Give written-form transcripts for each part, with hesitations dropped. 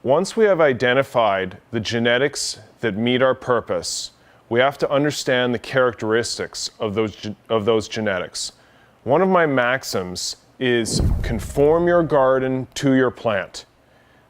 Once we have identified the genetics that meet our purpose, we have to understand the characteristics of those genetics. One of my maxims is conform your garden to your plant.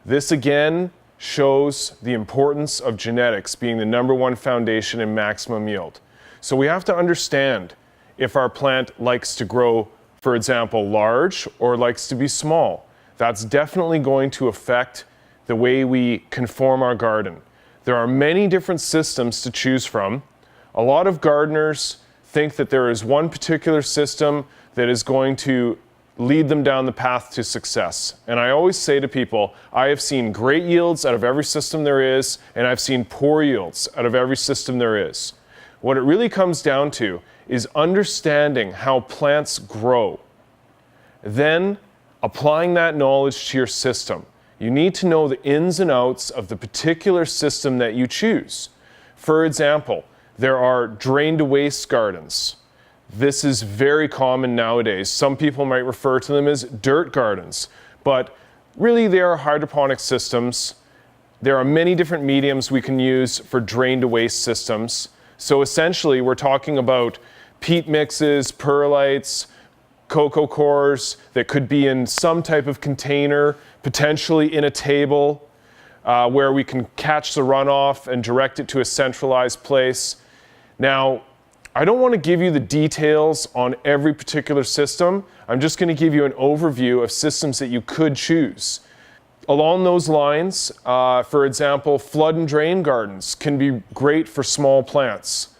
This again shows the importance of genetics being the #1 foundation in maximum yield. So we have to understand if our plant likes to grow, for example, large or likes to be small. That's definitely going to affect the way we conform our garden. There are many different systems to choose from. A lot of gardeners think that there is one particular system that is going to lead them down the path to success. And I always say to people, I have seen great yields out of every system there is, and I've seen poor yields out of every system there is. What it really comes down to is understanding how plants grow. Then applying that knowledge to your system. You need to know the ins and outs of the particular system that you choose. For example, there are drain to waste gardens. This is very common nowadays. Some people might refer to them as dirt gardens, but really they are hydroponic systems. There are many different mediums we can use for drain to waste systems. So essentially we're talking about peat mixes, perlites, cocoa cores that could be in some type of container, potentially in a table, where we can catch the runoff and direct it to a centralized place. Now, I don't want to give you the details on every particular system. I'm just going to give you an overview of systems that you could choose. Along those lines, for example, flood and drain gardens can be great for small plants.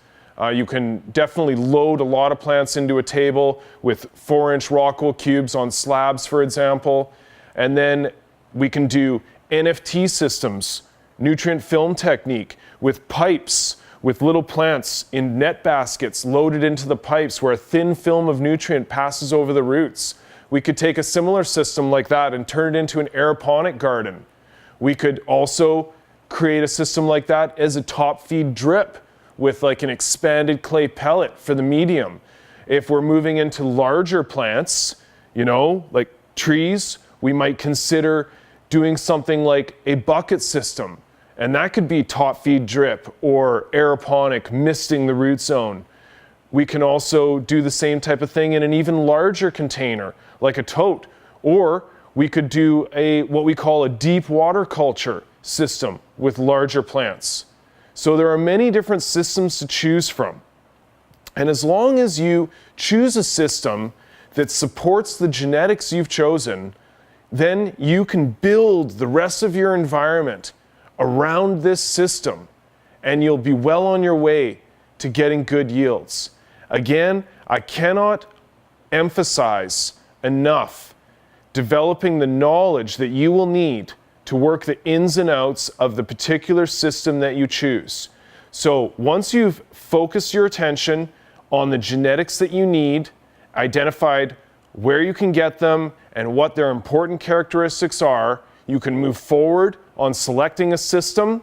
You can definitely load a lot of plants into a table with 4-inch Rockwool cubes on slabs, for example. And then we can do NFT systems, nutrient film technique, with pipes, with little plants in net baskets loaded into the pipes where a thin film of nutrient passes over the roots. We could take a similar system like that and turn it into an aeroponic garden. We could also create a system like that as a top feed drip with like an expanded clay pellet for the medium. If we're moving into larger plants, you know, like trees, we might consider doing something like a bucket system. And that could be top feed drip or aeroponic, misting the root zone. We can also do the same type of thing in an even larger container, like a tote. Or we could do what we call a deep water culture system with larger plants. So there are many different systems to choose from. And as long as you choose a system that supports the genetics you've chosen, then you can build the rest of your environment around this system, and you'll be well on your way to getting good yields. Again, I cannot emphasize enough developing the knowledge that you will need to work the ins and outs of the particular system that you choose. So once you've focused your attention on the genetics that you need, identified where you can get them and what their important characteristics are, you can move forward on selecting a system.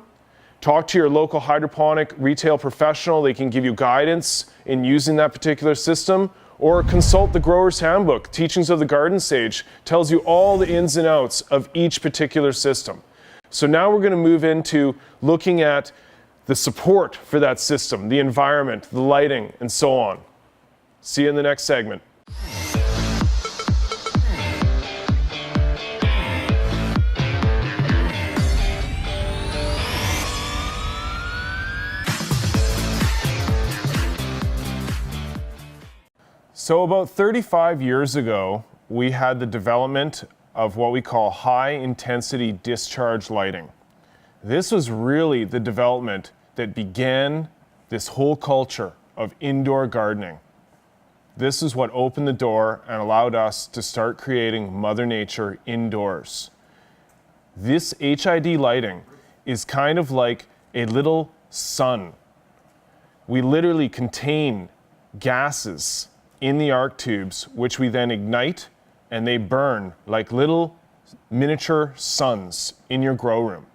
Talk to your local hydroponic retail professional. They can give you guidance in using that particular system, or consult the Grower's Handbook. Teachings of the Garden Sage tells you all the ins and outs of each particular system. So now we're going to move into looking at the support for that system, the environment, the lighting, and so on. See you in the next segment. So about 35 years ago, we had the development of what we call high-intensity discharge lighting. This was really the development that began this whole culture of indoor gardening. This is what opened the door and allowed us to start creating Mother Nature indoors. This HID lighting is kind of like a little sun. We literally contain gases in the arc tubes, which we then ignite, and they burn like little miniature suns in your grow room.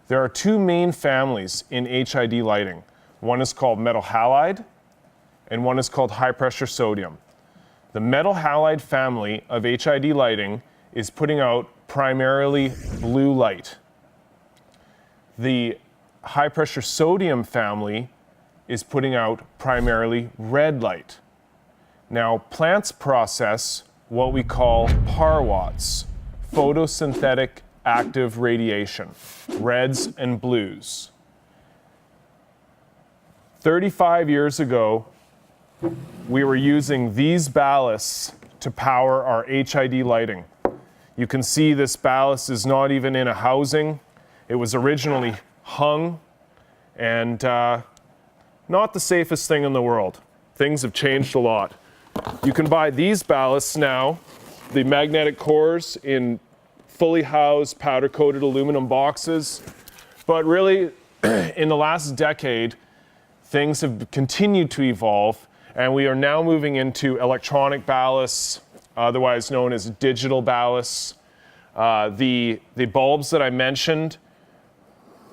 There are two main families in HID lighting. One is called metal halide, and one is called high pressure sodium. The metal halide family of HID lighting is putting out primarily blue light. The high pressure sodium family is putting out primarily red light. Now, plants process what we call PARWATS, photosynthetic active radiation, reds and blues. 35 years ago, we were using these ballasts to power our HID lighting. You can see this ballast is not even in a housing. It was originally hung, and not the safest thing in the world. Things have changed a lot. You can buy these ballasts now, the magnetic cores, in fully housed powder-coated aluminum boxes. But really, in the last decade, things have continued to evolve, and we are now moving into electronic ballasts, otherwise known as digital ballasts. The bulbs that I mentioned,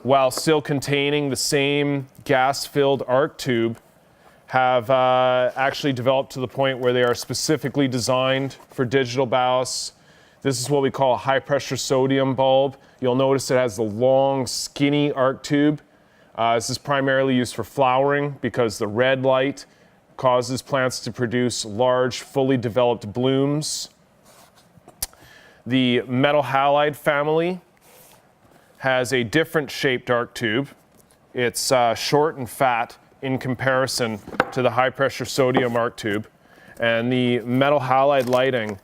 while still containing the same gas-filled arc tube, have actually developed to the point where they are specifically designed for digital ballasts. This is what we call a high-pressure sodium bulb. You'll notice it has the long, skinny arc tube. This is primarily used for flowering because the red light causes plants to produce large, fully developed blooms. The metal halide family has a different shaped arc tube. It's short and fat in comparison to the high pressure sodium arc tube. And the metal halide lighting,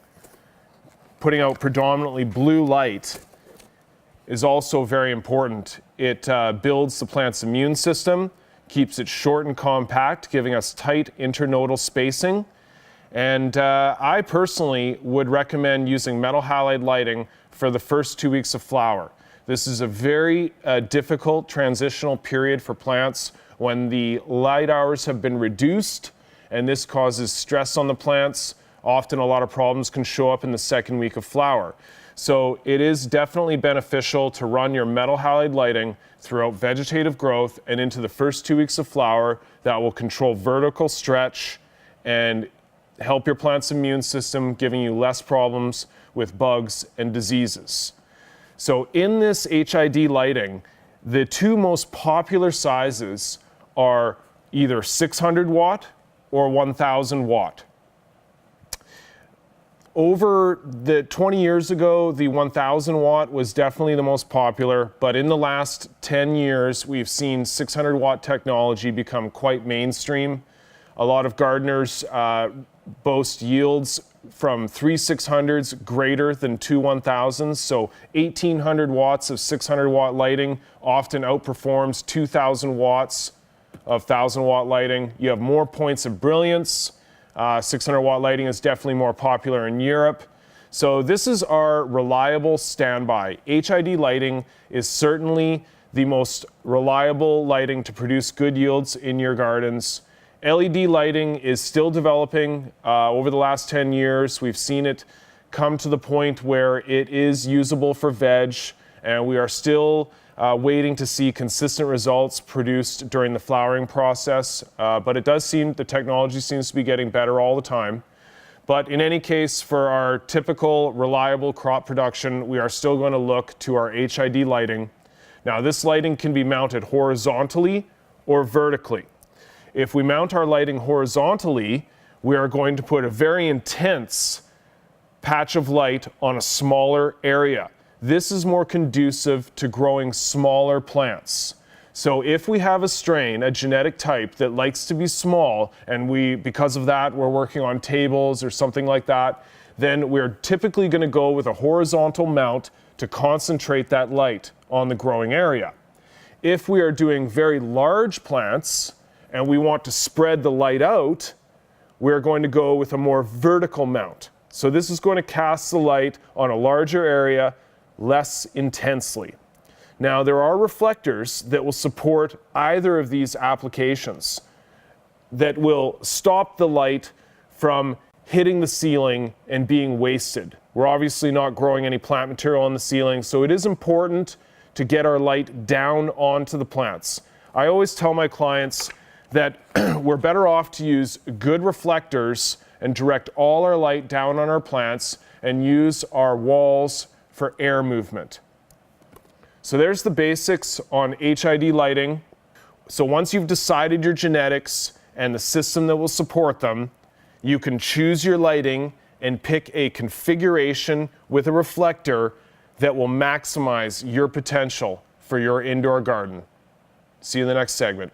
putting out predominantly blue light, is also very important. It builds the plant's immune system, keeps it short and compact, giving us tight internodal spacing. And I personally would recommend using metal halide lighting for the first 2 weeks of flower. This is a very difficult transitional period for plants when the light hours have been reduced, and this causes stress on the plants. Often a lot of problems can show up in the second week of flower. So it is definitely beneficial to run your metal halide lighting throughout vegetative growth and into the first 2 weeks of flower. That will control vertical stretch and help your plant's immune system, giving you less problems with bugs and diseases. So in this HID lighting, the two most popular sizes are either 600 watt or 1000 watt. Over the 20 years ago, the 1000 watt was definitely the most popular, but in the last 10 years, we've seen 600 watt technology become quite mainstream. A lot of gardeners boast yields from 3 600s greater than 2 1000s, so 1800 watts of 600 watt lighting often outperforms 2000 watts of 1000 watt lighting. You have more points of brilliance. 600 watt lighting is definitely more popular in Europe. So this is our reliable standby. HID lighting is certainly the most reliable lighting to produce good yields in your gardens. LED lighting is still developing. Over the last 10 years, we've seen it come to the point where it is usable for veg, and we are still waiting to see consistent results produced during the flowering process. But it does seem the technology seems to be getting better all the time. But in any case, for our typical reliable crop production, we are still going to look to our HID lighting. Now, this lighting can be mounted horizontally or vertically. If we mount our lighting horizontally, we are going to put a very intense patch of light on a smaller area. This is more conducive to growing smaller plants. So if we have a strain, a genetic type that likes to be small, and because of that, we're working on tables or something like that, then we're typically going to go with a horizontal mount to concentrate that light on the growing area. If we are doing very large plants and we want to spread the light out, we're going to go with a more vertical mount. So this is going to cast the light on a larger area less intensely. Now, there are reflectors that will support either of these applications that will stop the light from hitting the ceiling and being wasted. We're obviously not growing any plant material on the ceiling, so it is important to get our light down onto the plants. I always tell my clients that we're better off to use good reflectors and direct all our light down on our plants and use our walls for air movement. So there's the basics on HID lighting. So once you've decided your genetics and the system that will support them, you can choose your lighting and pick a configuration with a reflector that will maximize your potential for your indoor garden. See you in the next segment.